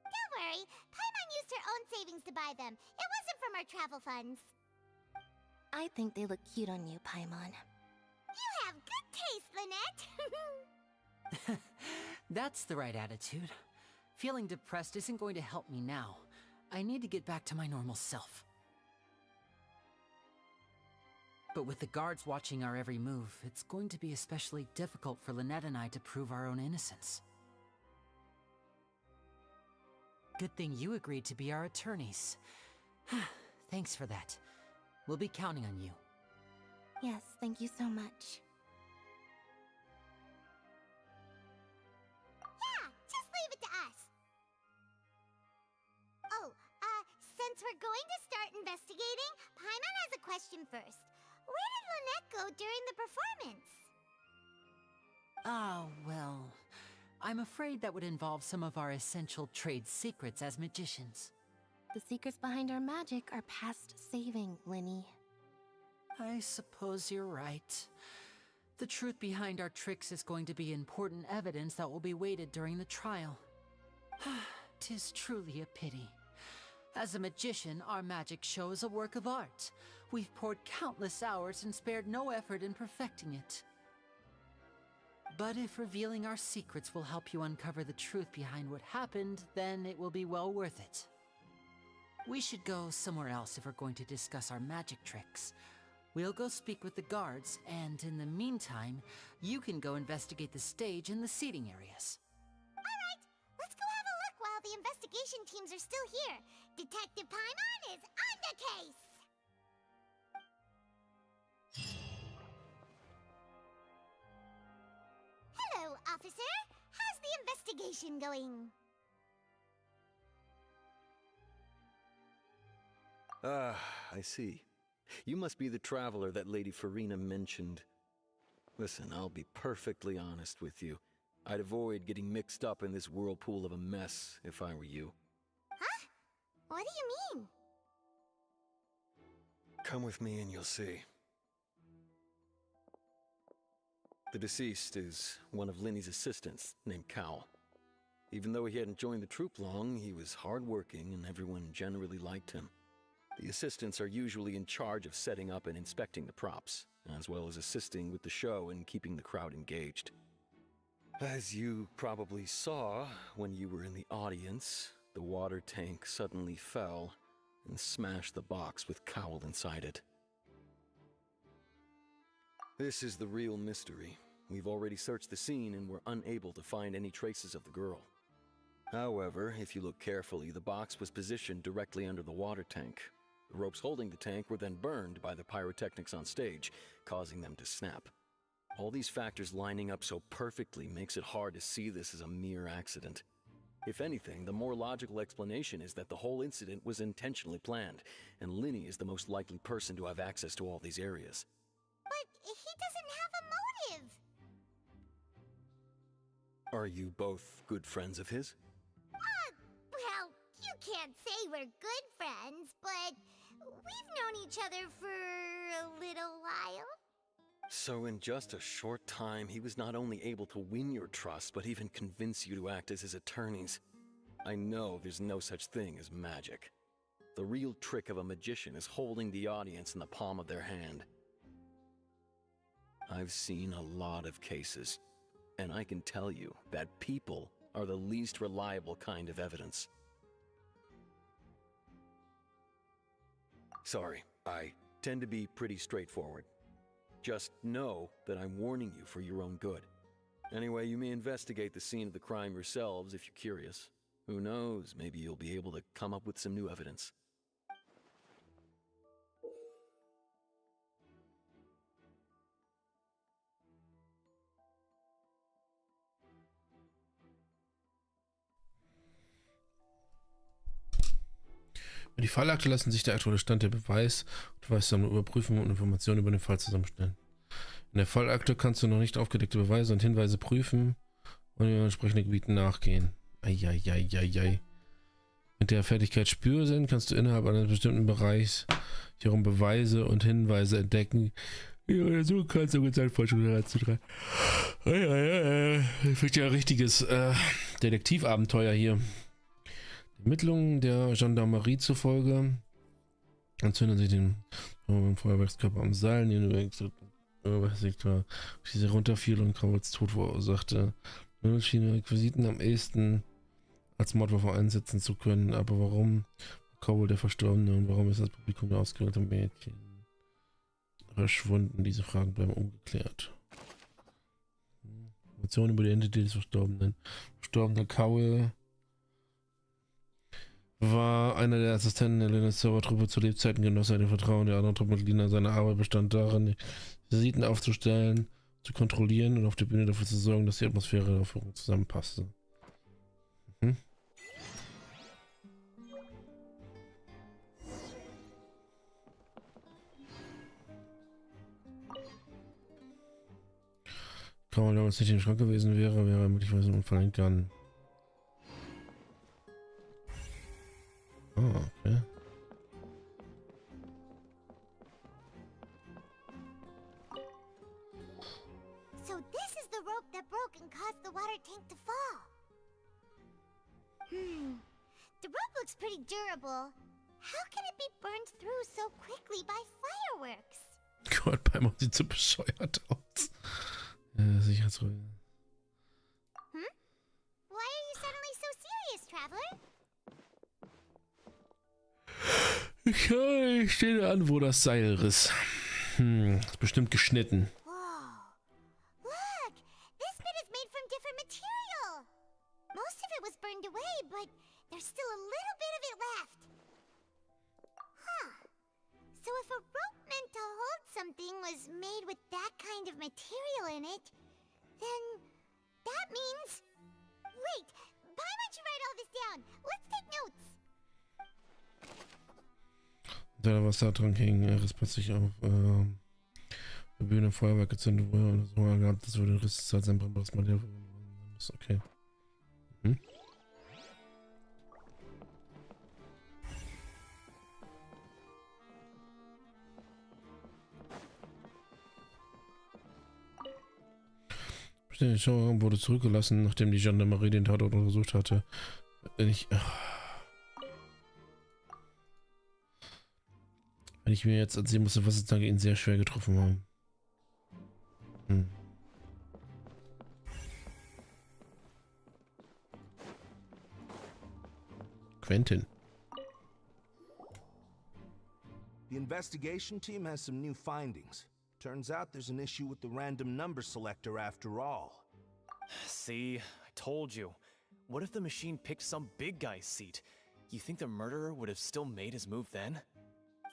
Don't worry, Paimon used her own savings to buy them. It wasn't from our travel funds. I think they look cute on you, Paimon. You have good taste, Lynette. That's the right attitude. Feeling depressed isn't going to help me now. I need to get back to my normal self. But with the guards watching our every move, it's going to be especially difficult for Lynette and I to prove our own innocence. Good thing you agreed to be our attorneys. Thanks for that. We'll be counting on you. Yes, thank you so much. Yeah, just leave it to us. Oh, since we're going to start investigating, Paimon has a question first. Where did Lynette go during the performance? Ah, well, I'm afraid that would involve some of our essential trade secrets as magicians. The secrets behind our magic are past saving, Linny. I suppose you're right. The truth behind our tricks is going to be important evidence that will be weighted during the trial. 'Tis truly a pity. As a magician, our magic show is a work of art. We've poured countless hours and spared no effort in perfecting it. But if revealing our secrets will help you uncover the truth behind what happened, then it will be well worth it. We should go somewhere else if we're going to discuss our magic tricks. We'll go speak with the guards, and in the meantime, you can go investigate the stage and the seating areas. Alright, let's go have a look while the investigation teams are still here. Detective Paimon is on the case! Hello, officer. How's the investigation going? Ah, I see. You must be the traveler that Lady Farina mentioned. Listen, I'll be perfectly honest with you. I'd avoid getting mixed up in this whirlpool of a mess if I were you. Huh? What do you mean? Come with me and you'll see. The deceased is one of Linny's assistants, named Cal. Even though he hadn't joined the troupe long, he was hardworking and everyone generally liked him. The assistants are usually in charge of setting up and inspecting the props, as well as assisting with the show and keeping the crowd engaged. As you probably saw when you were in the audience, the water tank suddenly fell and smashed the box with Cowl inside it. This is the real mystery. We've already searched the scene and were unable to find any traces of the girl. However, if you look carefully, the box was positioned directly under the water tank. The ropes holding the tank were then burned by the pyrotechnics on stage, causing them to snap. All these factors lining up so perfectly makes it hard to see this as a mere accident. If anything, the more logical explanation is that the whole incident was intentionally planned, and Linny is the most likely person to have access to all these areas. But he doesn't have a motive. Are you both good friends of his? Well, you can't say we're good friends, but we've known each other for a little while. So in just a short time, he was not only able to win your trust, but even convince you to act as his attorneys. I know there's no such thing as magic. The real trick of a magician is holding the audience in the palm of their hand. I've seen a lot of cases, and I can tell you that people are the least reliable kind of evidence. Sorry, I tend to be pretty straightforward. Just know that I'm warning you for your own good. Anyway, you may investigate the scene of the crime yourselves if you're curious. Who knows, maybe you'll be able to come up with some new evidence. Die Fallakte lassen sich der aktuelle Stand der Beweissammlung überprüfen und Informationen über den Fall zusammenstellen. In der Fallakte kannst du noch nicht aufgedeckte Beweise und Hinweise prüfen und in entsprechenden Gebieten nachgehen. Eieieiei. Mit der Fertigkeit Spürsinn kannst du innerhalb eines bestimmten Bereichs wiederum Beweise und Hinweise entdecken. Ja, so kannst du mit Forschung heranzutragen. Das wird ja ein richtiges Detektivabenteuer hier. Ermittlungen der Gendarmerie zufolge entzünden sich den Feuerwerkskörper am Seil, diese runterfiel und Cowles Tod verursachte. Nun schienen Requisiten am ehesten als Mordwaffe einsetzen zu können, aber warum Cowell der Verstorbene und warum ist das Publikum der ausgewählte Mädchen verschwunden? Diese Fragen bleiben ungeklärt. Informationen über die Identität des Verstorbenen. Verstorbener Cowell war einer der Assistenten der Linus Server-Truppe zu Lebzeiten, genoss er den Vertrauen der anderen Truppenmitglieder. Seine Arbeit bestand darin, die Visiten aufzustellen, zu kontrollieren und auf der Bühne dafür zu sorgen, dass die Atmosphäre der Aufführung zusammenpasste. Kaum weil damals nicht im Schrank gewesen wäre, wäre er möglicherweise ein Unfall entgangen. Oh, okay. So this is the rope that broke and caused the water tank to fall. The rope looks pretty durable. How can it be burned through so quickly by fireworks? Gott, beim sieht so bescheuert aus. Ja, Sicherheitsruhe. Why are you suddenly so serious, traveler? Ich stehe an, wo das Seil riss. Ist bestimmt geschnitten. Whoa. Look! This bit is made from different material. Most of it was burned away, but there's still a little bit of it left. Huh. So if a rope meant to hold something was made with that kind of material in it, then that means... Wait! Why don't you write all this down? Let's take notes! Da was da dran hing, er ist plötzlich auf der Bühne Feuerwerk gezündet wurde und so gehabt, das würde den Riss Zeit sein brennbares Material ist okay. Hm? Der Schauer wurde zurückgelassen, nachdem die Gendarmerie den Tatort untersucht hatte. Wenn ich mir jetzt erzählen musste, was es ihn sehr schwer getroffen haben. Quentin. The investigation team has some new findings. Turns out there's an issue with the random number selector after all. See, I told you. What if the machine picked some big guy's seat? You think the murderer would have still made his move then?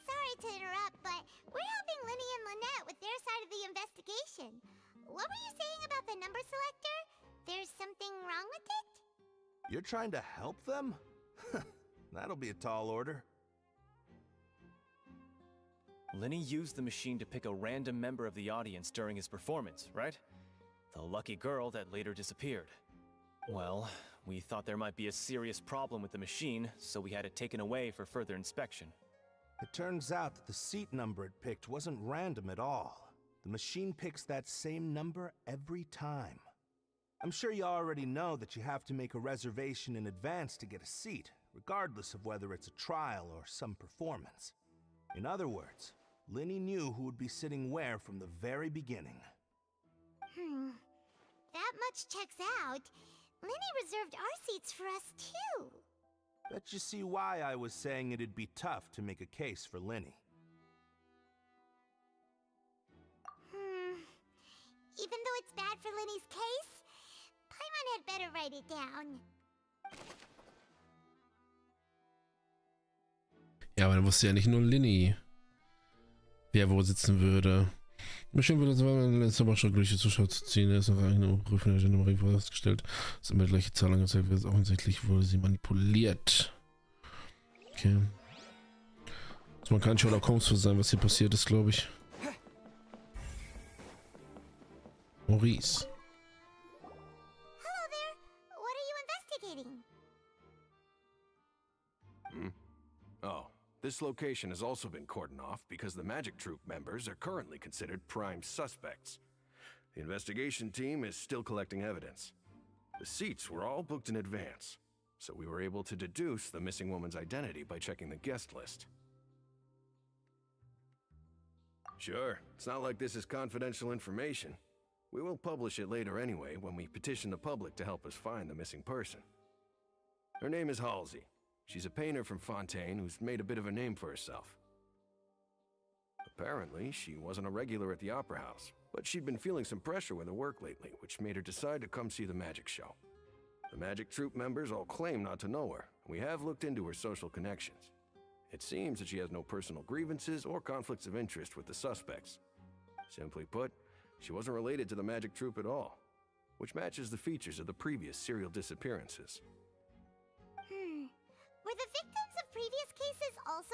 Sorry to interrupt, but we're helping Linny and Lynette with their side of the investigation. What were you saying about the number selector? There's something wrong with it? You're trying to help them? That'll be a tall order. Linny used the machine to pick a random member of the audience during his performance, right? The lucky girl that later disappeared. Well, we thought there might be a serious problem with the machine, so we had it taken away for further inspection. It turns out that the seat number it picked wasn't random at all. The machine picks that same number every time. I'm sure you already know that you have to make a reservation in advance to get a seat, regardless of whether it's a trial or some performance. In other words, Linny knew who would be sitting where from the very beginning. That much checks out. Linny reserved our seats for us too. Bet you see why I was saying it'd be tough to make a case for Linny. Even though it's bad for Linny's case, Paimon had better write it down. Ja, aber dann wusste ja nicht nur Linny, wer wo sitzen würde. Bestimmt wird es aber schon glückliche Zuschauer zu ziehen. Er ist auf eigene Prüfung der Gendarmerie festgestellt. Es ist immer die gleiche Zahl angezeigt wird. Offensichtlich wurde sie manipuliert. Okay. Also man kann Sherlock Holmes für sein, was hier passiert ist, glaube ich. Maurice. Hello there. What are you investigating? Oh, this location has also been cordoned off because the Magic Troupe members are currently considered prime suspects. The investigation team is still collecting evidence. The seats were all booked in advance, so we were able to deduce the missing woman's identity by checking the guest list. Sure, it's not like this is confidential information. We will publish it later anyway when we petition the public to help us find the missing person. Her name is Halsey. She's a painter from Fontaine who's made a bit of a name for herself. Apparently, she wasn't a regular at the Opera House, but she'd been feeling some pressure with her work lately, which made her decide to come see the magic show. The Magic Troupe members all claim not to know her, and we have looked into her social connections. It seems that she has no personal grievances or conflicts of interest with the suspects. Simply put, she wasn't related to the Magic Troupe at all, which matches the features of the previous serial disappearances. Were the victims of previous cases also